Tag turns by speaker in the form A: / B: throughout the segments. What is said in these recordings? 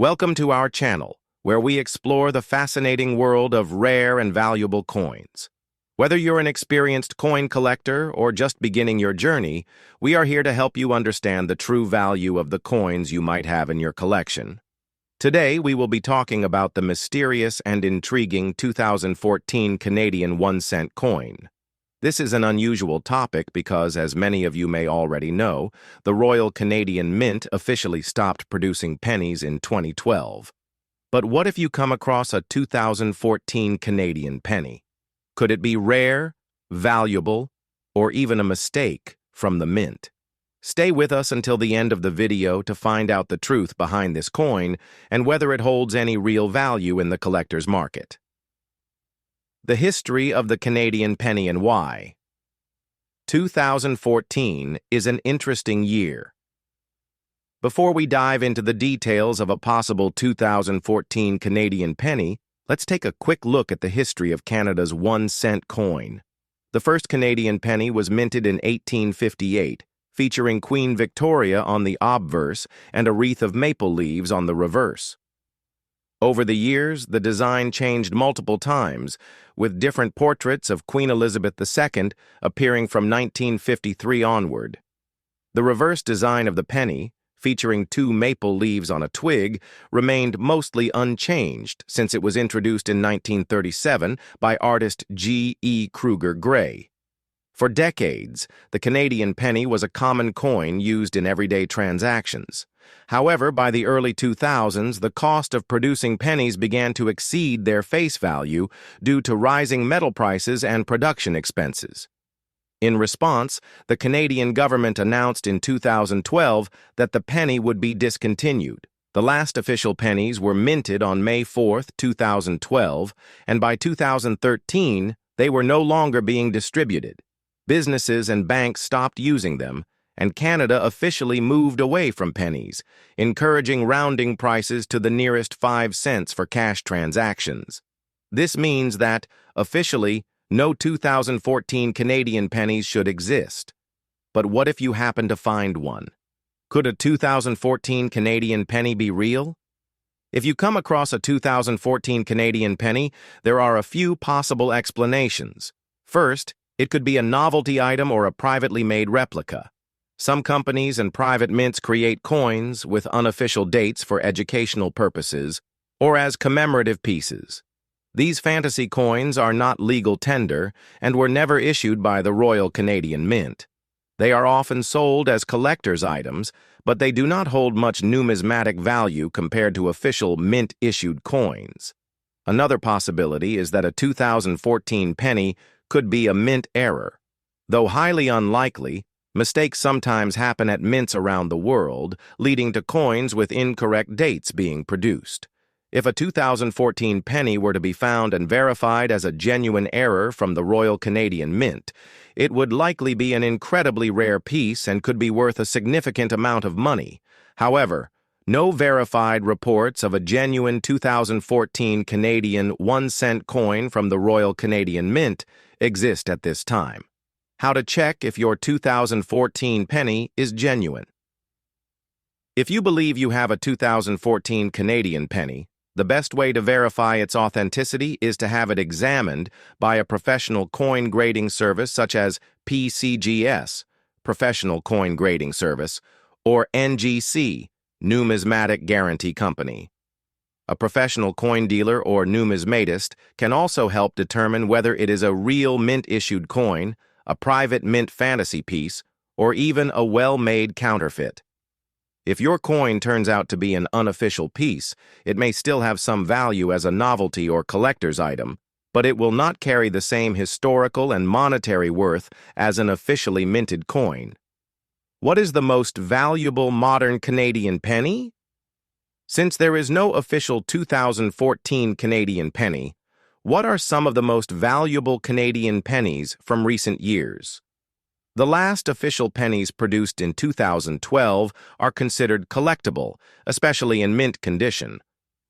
A: Welcome to our channel, where we explore the fascinating world of rare and valuable coins. Whether you're an experienced coin collector or just beginning your journey, we are here to help you understand the true value of the coins you might have in your collection. Today, we will be talking about the mysterious and intriguing 2014 Canadian 1-cent coin. This is an unusual topic because, as many of you may already know, the Royal Canadian Mint officially stopped producing pennies in 2012. But what if you come across a 2014 Canadian penny? Could it be rare, valuable, or even a mistake from the mint? Stay with us until the end of the video to find out the truth behind this coin and whether it holds any real value in the collector's market. The history of the Canadian penny and why. 2014 is an interesting year. Before we dive into the details of a possible 2014 Canadian penny, let's take a quick look at the history of Canada's 1-cent coin. The first Canadian penny was minted in 1858, featuring Queen Victoria on the obverse and a wreath of maple leaves on the reverse. Over the years, the design changed multiple times, with different portraits of Queen Elizabeth II appearing from 1953 onward. The reverse design of the penny, featuring 2 maple leaves on a twig, remained mostly unchanged since it was introduced in 1937 by artist G. E. Kruger Gray. For decades, the Canadian penny was a common coin used in everyday transactions. However, by the early 2000s, the cost of producing pennies began to exceed their face value due to rising metal prices and production expenses. In response, the Canadian government announced in 2012 that the penny would be discontinued. The last official pennies were minted on May 4, 2012, and by 2013, they were no longer being distributed. Businesses and banks stopped using them, and Canada officially moved away from pennies, encouraging rounding prices to the nearest 5 cents for cash transactions. This means that, officially, no 2014 Canadian pennies should exist. But what if you happen to find one? Could a 2014 Canadian penny be real? If you come across a 2014 Canadian penny, there are a few possible explanations. First, it could be a novelty item or a privately made replica. Some companies and private mints create coins with unofficial dates for educational purposes or as commemorative pieces. These fantasy coins are not legal tender and were never issued by the Royal Canadian Mint. They are often sold as collector's items, but they do not hold much numismatic value compared to official mint-issued coins. Another possibility is that a 2014 penny could be a mint error. Though highly unlikely, mistakes sometimes happen at mints around the world, leading to coins with incorrect dates being produced. If a 2014 penny were to be found and verified as a genuine error from the Royal Canadian Mint, it would likely be an incredibly rare piece and could be worth a significant amount of money. However, no verified reports of a genuine 2014 Canadian 1-cent coin from the Royal Canadian Mint exist at this time. How to check if your 2014 penny is genuine. If you believe you have a 2014 Canadian penny, the best way to verify its authenticity is to have it examined by a professional coin grading service such as PCGS, Professional Coin Grading Service, or NGC, Numismatic Guarantee Company. A professional coin dealer or numismatist can also help determine whether it is a real mint-issued coin, a private mint fantasy piece, or even a well-made counterfeit. If your coin turns out to be an unofficial piece, it may still have some value as a novelty or collector's item, but it will not carry the same historical and monetary worth as an officially minted coin. What is the most valuable modern Canadian penny? Since there is no official 2014 Canadian penny, what are some of the most valuable Canadian pennies from recent years? The last official pennies produced in 2012 are considered collectible, especially in mint condition.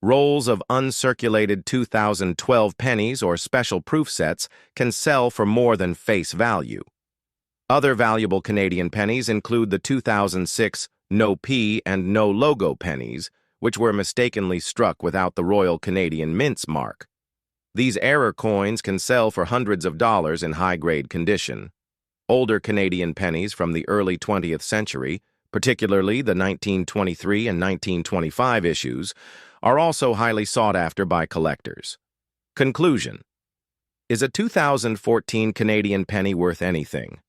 A: Rolls of uncirculated 2012 pennies or special proof sets can sell for more than face value. Other valuable Canadian pennies include the 2006 No P and No Logo pennies, which were mistakenly struck without the Royal Canadian Mint's mark. These error coins can sell for hundreds of dollars in high-grade condition. Older Canadian pennies from the early 20th century, particularly the 1923 and 1925 issues, are also highly sought after by collectors. Conclusion: is a 2014 Canadian penny worth anything?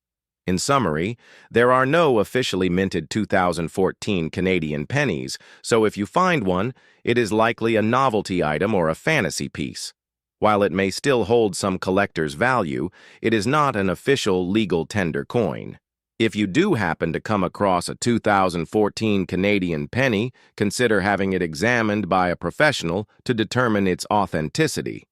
A: In summary, there are no officially minted 2014 Canadian pennies, so if you find one, it is likely a novelty item or a fantasy piece. While it may still hold some collector's value, it is not an official legal tender coin. If you do happen to come across a 2014 Canadian penny, consider having it examined by a professional to determine its authenticity.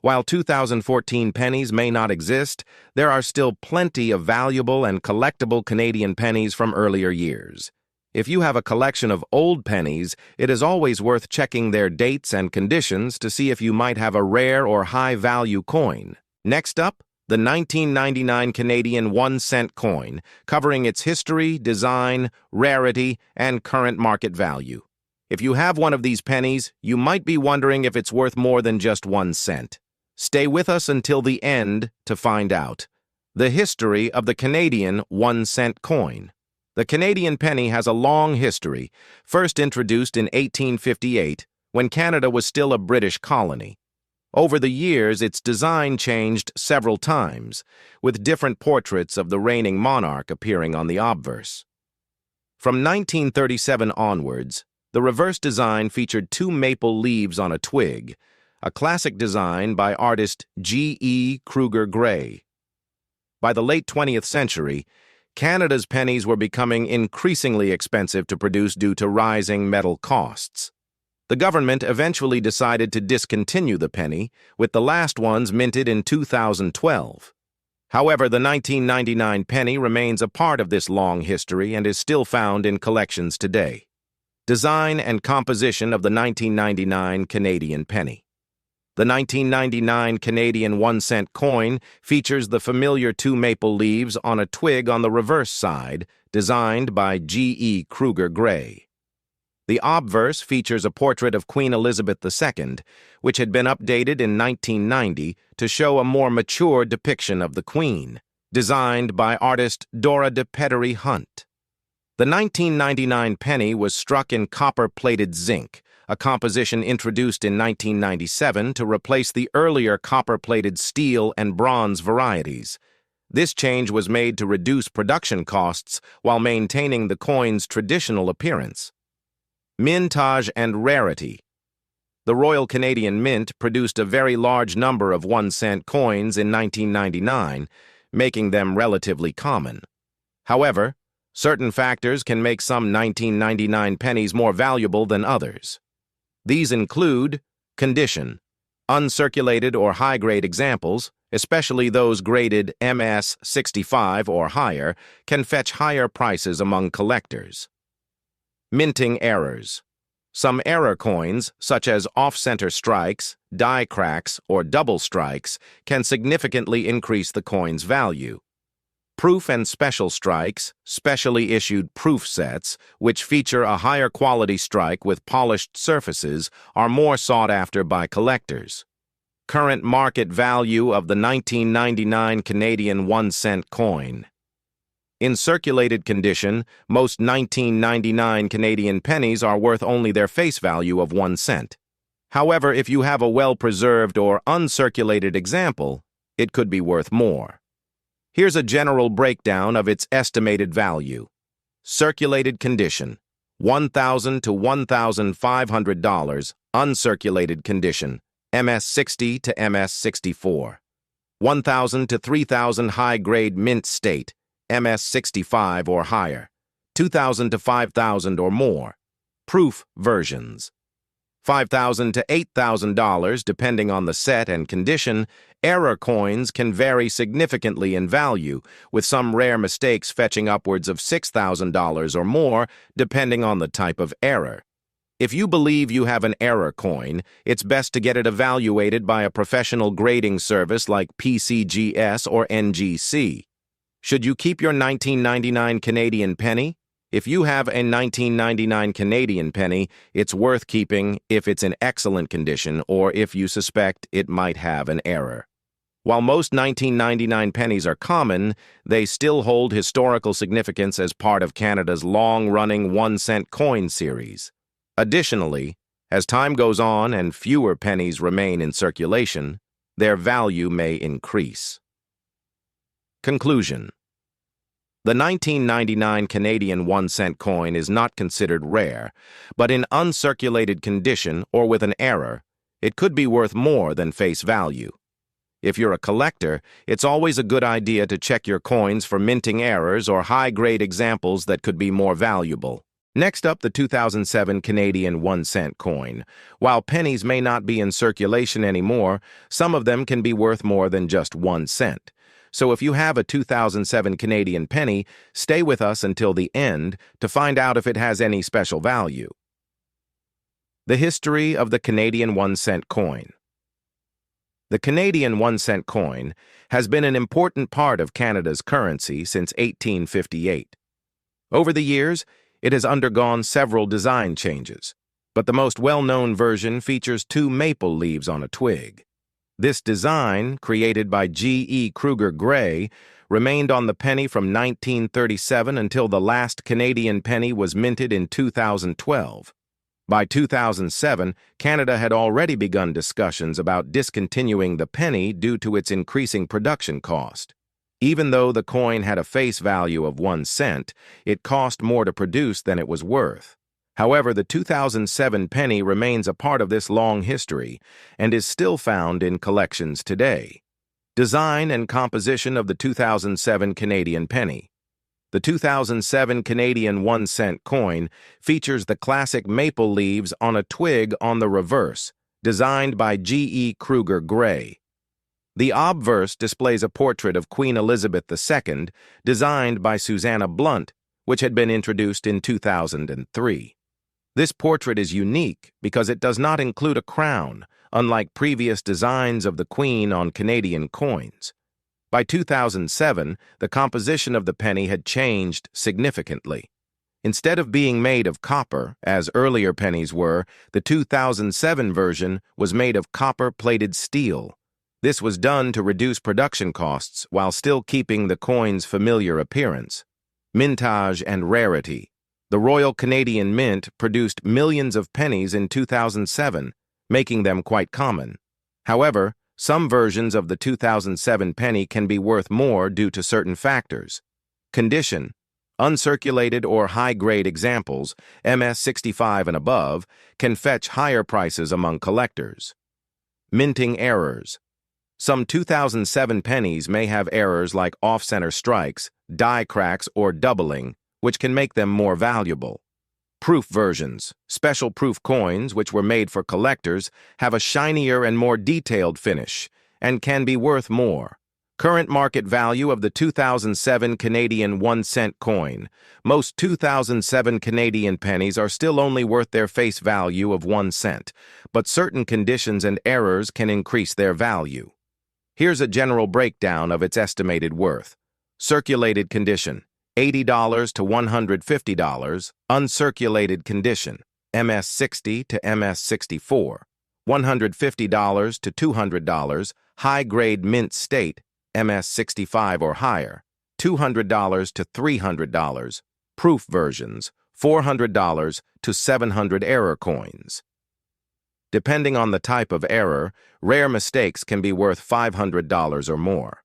A: While 2014 pennies may not exist, there are still plenty of valuable and collectible Canadian pennies from earlier years. If you have a collection of old pennies, it is always worth checking their dates and conditions to see if you might have a rare or high-value coin. Next up, the 1999 Canadian 1-cent coin, covering its history, design, rarity, and current market value. If you have one of these pennies, you might be wondering if it's worth more than just 1 cent. Stay with us until the end to find out. The history of the Canadian 1-cent coin. The Canadian penny has a long history, first introduced in 1858, when Canada was still a British colony. Over the years, its design changed several times, with different portraits of the reigning monarch appearing on the obverse. From 1937 onwards, the reverse design featured 2 maple leaves on a twig, a classic design by artist G.E. Kruger Gray. By the late 20th century, Canada's pennies were becoming increasingly expensive to produce due to rising metal costs. The government eventually decided to discontinue the penny, with the last ones minted in 2012. However, the 1999 penny remains a part of this long history and is still found in collections today. Design and composition of the 1999 Canadian penny. The 1999 Canadian 1-cent coin features the familiar 2 maple leaves on a twig on the reverse side, designed by G.E. Kruger Gray. The obverse features a portrait of Queen Elizabeth II, which had been updated in 1990 to show a more mature depiction of the Queen, designed by artist Dora de Pettery Hunt. The 1999 penny was struck in copper-plated zinc, a composition introduced in 1997 to replace the earlier copper-plated steel and bronze varieties. This change was made to reduce production costs while maintaining the coin's traditional appearance. Mintage and rarity. The Royal Canadian Mint produced a very large number of 1-cent coins in 1999, making them relatively common. However, certain factors can make some 1999 pennies more valuable than others. These include condition. Uncirculated or high-grade examples, especially those graded MS 65 or higher, can fetch higher prices among collectors. Minting errors. Some error coins, such as off-center strikes, die cracks, or double strikes, can significantly increase the coin's value. Proof and special strikes, specially issued proof sets, which feature a higher quality strike with polished surfaces, are more sought after by collectors. Current market value of the 1999 Canadian 1-cent coin. In circulated condition, most 1999 Canadian pennies are worth only their face value of 1 cent. However, if you have a well-preserved or uncirculated example, it could be worth more. Here's a general breakdown of its estimated value. Circulated condition, $1,000 to $1,500, uncirculated condition, MS-60 to MS-64. $1,000 to $3,000 high-grade mint state, MS-65 or higher. $2,000 to $5,000 or more. Proof versions. $5,000 to $8,000 depending on the set and condition. Error coins can vary significantly in value, with some rare mistakes fetching upwards of $6,000 or more depending on the type of error. If you believe you have an error coin, it's best to get it evaluated by a professional grading service like PCGS or NGC. Should you keep your 1999 Canadian penny? If you have a 1999 Canadian penny, it's worth keeping if it's in excellent condition or if you suspect it might have an error. While most 1999 pennies are common, they still hold historical significance as part of Canada's long-running 1-cent coin series. Additionally, as time goes on and fewer pennies remain in circulation, their value may increase. Conclusion. The 1999 Canadian 1-cent coin is not considered rare, but in uncirculated condition or with an error, it could be worth more than face value. If you're a collector, it's always a good idea to check your coins for minting errors or high-grade examples that could be more valuable. Next up, the 2007 Canadian 1-cent coin. While pennies may not be in circulation anymore, some of them can be worth more than just 1 cent. So if you have a 2007 Canadian penny, stay with us until the end to find out if it has any special value. The history of the Canadian 1-cent coin. The Canadian 1-cent coin has been an important part of Canada's currency since 1858. Over the years, it has undergone several design changes, but the most well-known version features 2 maple leaves on a twig. This design, created by G.E. Kruger Gray, remained on the penny from 1937 until the last Canadian penny was minted in 2012. By 2007, Canada had already begun discussions about discontinuing the penny due to its increasing production cost. Even though the coin had a face value of 1 cent, it cost more to produce than it was worth. However, the 2007 penny remains a part of this long history and is still found in collections today. Design and composition of the 2007 Canadian penny. The 2007 Canadian 1-cent coin features the classic maple leaves on a twig on the reverse, designed by G.E. Kruger Gray. The obverse displays a portrait of Queen Elizabeth II, designed by Susanna Blunt, which had been introduced in 2003. This portrait is unique because it does not include a crown, unlike previous designs of the Queen on Canadian coins. By 2007, the composition of the penny had changed significantly. Instead of being made of copper, as earlier pennies were, the 2007 version was made of copper-plated steel. This was done to reduce production costs while still keeping the coin's familiar appearance. Mintage and rarity. The Royal Canadian Mint produced millions of pennies in 2007, making them quite common. However, some versions of the 2007 penny can be worth more due to certain factors. Condition. Uncirculated or high-grade examples, MS65 and above, can fetch higher prices among collectors. Minting errors. Some 2007 pennies may have errors like off-center strikes, die cracks, or doubling, which can make them more valuable. Proof versions, special proof coins, which were made for collectors, have a shinier and more detailed finish and can be worth more. Current market value of the 2007 Canadian 1-cent coin. Most 2007 Canadian pennies are still only worth their face value of 1 cent, but certain conditions and errors can increase their value. Here's a general breakdown of its estimated worth. Circulated condition, $80 to $150. Uncirculated condition, MS60 to MS64. $150 to $200. High-grade mint state, MS65 or higher. $200 to $300. Proof versions, $400 to $700 error coins. Depending on the type of error, rare mistakes can be worth $500 or more.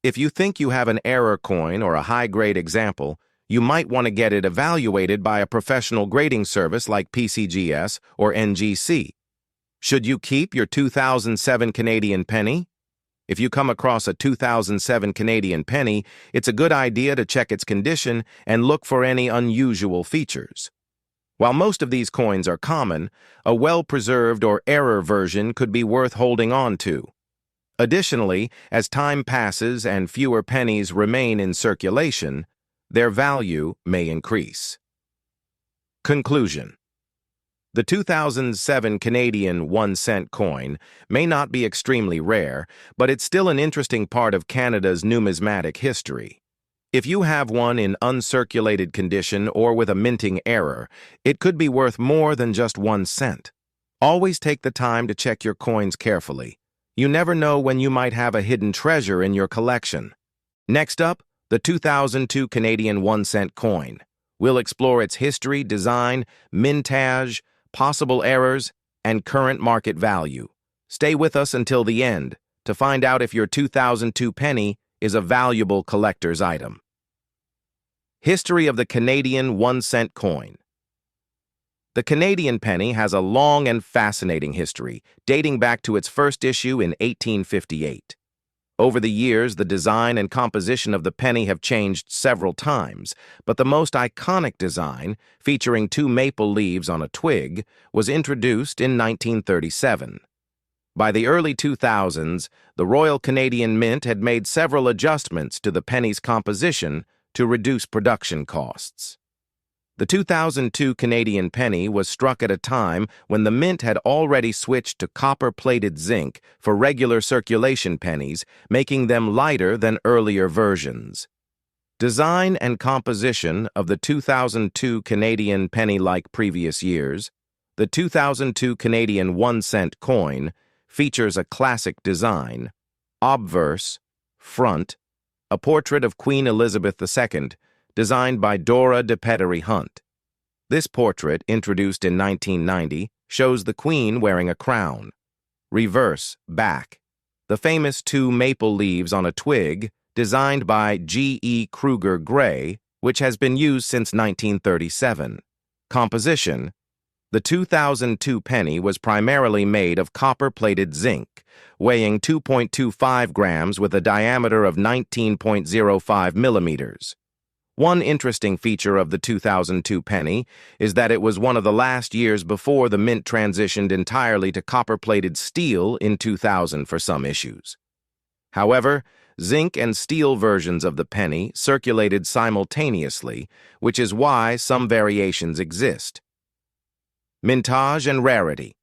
A: If you think you have an error coin or a high-grade example, you might want to get it evaluated by a professional grading service like PCGS or NGC. Should you keep your 2007 Canadian penny? If you come across a 2007 Canadian penny, it's a good idea to check its condition and look for any unusual features. While most of these coins are common, a well-preserved or error version could be worth holding on to. Additionally, as time passes and fewer pennies remain in circulation, their value may increase. Conclusion. The 2007 Canadian 1-cent coin may not be extremely rare, but it's still an interesting part of Canada's numismatic history. If you have one in uncirculated condition or with a minting error, it could be worth more than just 1 cent. Always take the time to check your coins carefully. You never know when you might have a hidden treasure in your collection. Next up, the 2002 Canadian 1-cent coin. We'll explore its history, design, mintage, possible errors, and current market value. Stay with us until the end to find out if your 2002 penny is a valuable collector's item. History of the Canadian 1-cent coin. The Canadian penny has a long and fascinating history, dating back to its first issue in 1858. Over the years, the design and composition of the penny have changed several times, but the most iconic design, featuring 2 maple leaves on a twig, was introduced in 1937. By the early 2000s, the Royal Canadian Mint had made several adjustments to the penny's composition to reduce production costs. The 2002 Canadian penny was struck at a time when the Mint had already switched to copper-plated zinc for regular circulation pennies, making them lighter than earlier versions. Design and composition of the 2002 Canadian penny. Like previous years, the 2002 Canadian 1-cent coin features a classic design, obverse, front, a portrait of Queen Elizabeth II, designed by Dora de Pettery Hunt. This portrait, introduced in 1990, shows the Queen wearing a crown. Reverse, back. The famous 2 maple leaves on a twig, designed by G.E. Kruger Gray, which has been used since 1937. Composition. The 2002 penny was primarily made of copper-plated zinc, weighing 2.25 grams with a diameter of 19.05 millimeters. One interesting feature of the 2002 penny is that it was one of the last years before the Mint transitioned entirely to copper-plated steel in 2000 for some issues. However, zinc and steel versions of the penny circulated simultaneously, which is why some variations exist. Mintage and rarity.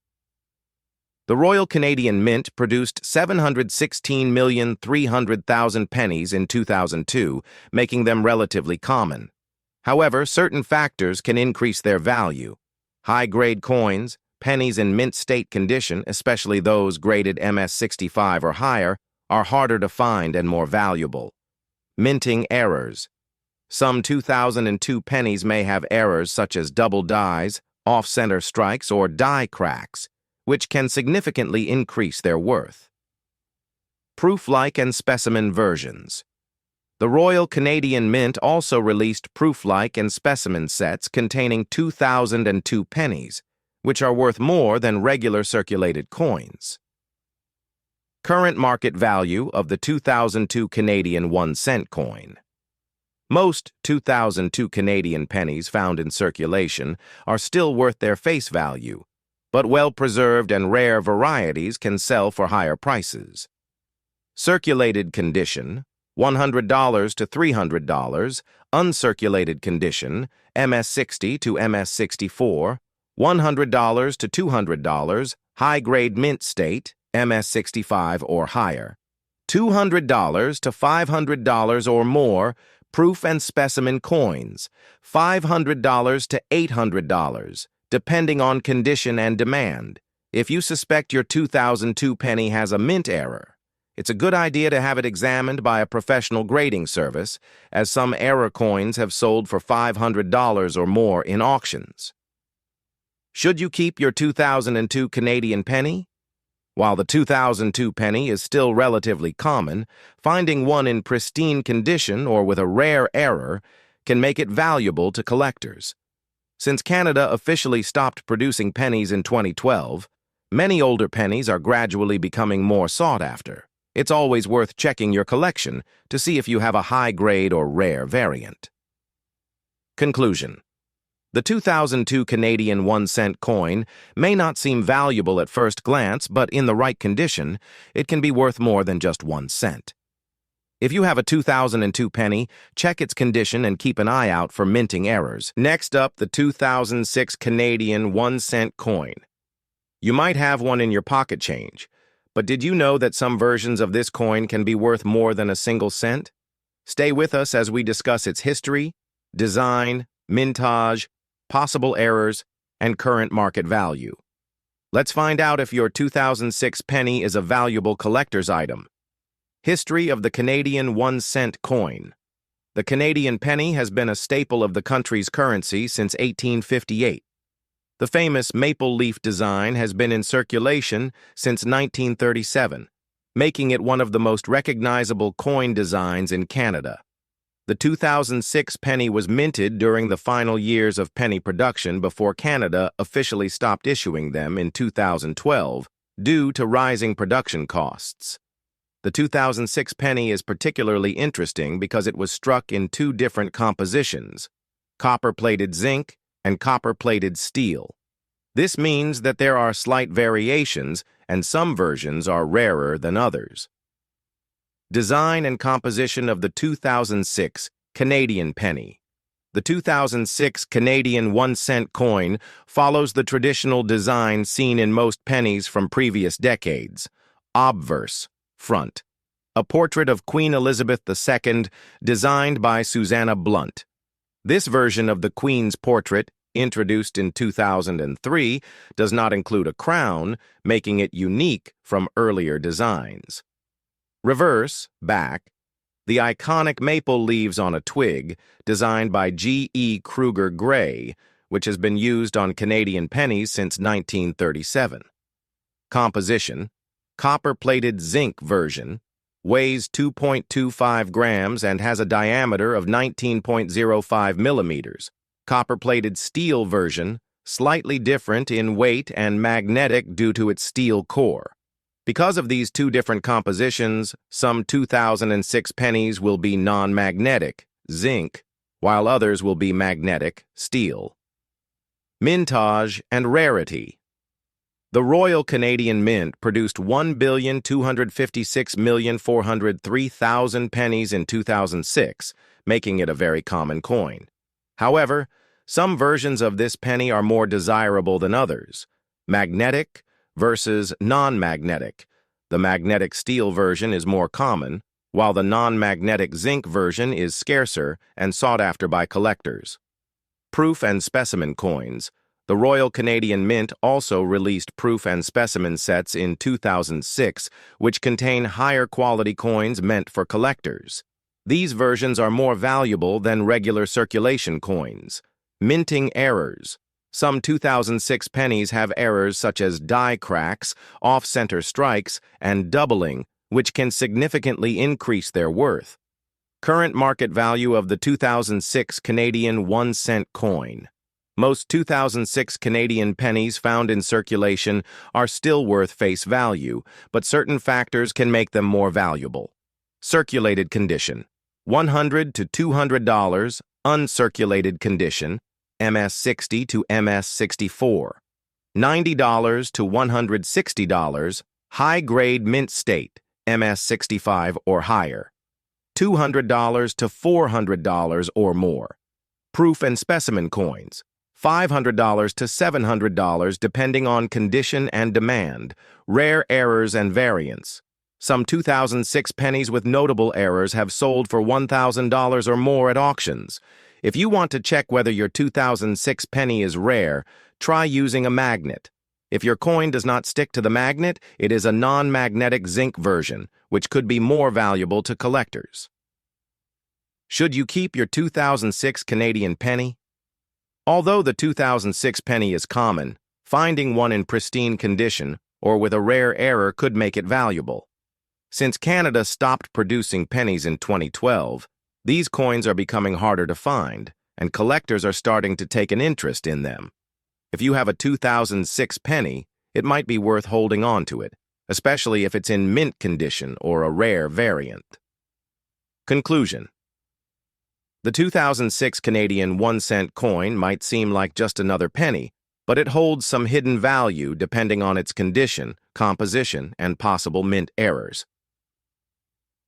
A: The Royal Canadian Mint produced 716,300,000 pennies in 2002, making them relatively common. However, certain factors can increase their value. High-grade coins, pennies in mint state condition, especially those graded MS65 or higher, are harder to find and more valuable. Minting errors. Some 2002 pennies may have errors such as double dies, off-center strikes, or die cracks, which can significantly increase their worth. Proof-like and specimen versions. The Royal Canadian Mint also released proof-like and specimen sets containing 2002 pennies, which are worth more than regular circulated coins. Current market value of the 2002 Canadian 1-cent coin. Most 2002 Canadian pennies found in circulation are still worth their face value, but well-preserved and rare varieties can sell for higher prices. Circulated condition, $100 to $300, uncirculated condition, MS60 to MS64, $100 to $200, high-grade mint state, MS65 or higher, $200 to $500 or more, proof and specimen coins, $500 to $800, depending on condition and demand. If you suspect your 2002 penny has a mint error, it's a good idea to have it examined by a professional grading service, as some error coins have sold for $500 or more in auctions. Should you keep your 2002 Canadian penny? While the 2002 penny is still relatively common, finding one in pristine condition or with a rare error can make it valuable to collectors. Since Canada officially stopped producing pennies in 2012, many older pennies are gradually becoming more sought after. It's always worth checking your collection to see if you have a high-grade or rare variant. Conclusion. The 2002 Canadian 1-cent coin may not seem valuable at first glance, but in the right condition, it can be worth more than just 1 cent. If you have a 2002 penny, check its condition and keep an eye out for minting errors. Next up, the 2006 Canadian 1-cent coin. You might have one in your pocket change, but did you know that some versions of this coin can be worth more than a single cent? Stay with us as we discuss its history, design, mintage, possible errors, and current market value. Let's find out if your 2006 penny is a valuable collector's item. History of the Canadian 1-cent coin. The Canadian penny has been a staple of the country's currency since 1858. The famous maple leaf design has been in circulation since 1937, making it one of the most recognizable coin designs in Canada. The 2006 penny was minted during the final years of penny production before Canada officially stopped issuing them in 2012 due to rising production costs. The 2006 penny is particularly interesting because it was struck in two different compositions, copper-plated zinc and copper-plated steel. This means that there are slight variations, and some versions are rarer than others. Design and composition of the 2006 Canadian penny. The 2006 Canadian 1-cent coin follows the traditional design seen in most pennies from previous decades, obverse, front. A portrait of Queen Elizabeth II designed by Susanna Blunt. This version of the Queen's portrait, introduced in 2003, does not include a crown, making it unique from earlier designs. Reverse, back. The iconic maple leaves on a twig, designed by G.E. Kruger Gray, which has been used on Canadian pennies since 1937. Composition. Copper-plated zinc version, weighs 2.25 grams and has a diameter of 19.05 millimeters. Copper-plated steel version, slightly different in weight and magnetic due to its steel core. Because of these two different compositions, some 2006 pennies will be non-magnetic, zinc, while others will be magnetic, steel. Mintage and rarity. The Royal Canadian Mint produced 1,256,403,000 pennies in 2006, making it a very common coin. However, some versions of this penny are more desirable than others. Magnetic versus non-magnetic. The magnetic steel version is more common, while the non-magnetic zinc version is scarcer and sought after by collectors. Proof and specimen coins. The Royal Canadian Mint also released proof and specimen sets in 2006, which contain higher quality coins meant for collectors. These versions are more valuable than regular circulation coins. Minting errors. Some 2006 pennies have errors such as die cracks, off-center strikes, and doubling, which can significantly increase their worth. Current market value of the 2006 Canadian 1-cent coin. Most 2006 Canadian pennies found in circulation are still worth face value, but certain factors can make them more valuable. Circulated condition. $100 to $200, uncirculated condition, MS-60 to MS-64. $90 to $160, high-grade mint state, MS-65 or higher. $200 to $400 or more. Proof and specimen coins. $500 to $700 depending on condition and demand, rare errors and variants. Some 2006 pennies with notable errors have sold for $1,000 or more at auctions. If you want to check whether your 2006 penny is rare, try using a magnet. If your coin does not stick to the magnet, it is a non-magnetic zinc version, which could be more valuable to collectors. Should you keep your 2006 Canadian penny? Although the 2006 penny is common, finding one in pristine condition or with a rare error could make it valuable. Since Canada stopped producing pennies in 2012, these coins are becoming harder to find, and collectors are starting to take an interest in them. If you have a 2006 penny, it might be worth holding on to it, especially if it's in mint condition or a rare variant. Conclusion. The 2006 Canadian 1-cent coin might seem like just another penny, but it holds some hidden value depending on its condition, composition, and possible mint errors.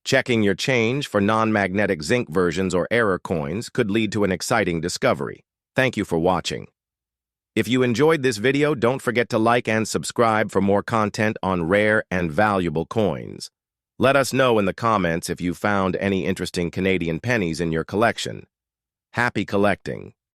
A: Checking your change for non-magnetic zinc versions or error coins could lead to an exciting discovery. Thank you for watching. If you enjoyed this video, don't forget to like and subscribe for more content on rare and valuable coins. Let us know in the comments if you found any interesting Canadian pennies in your collection. Happy collecting!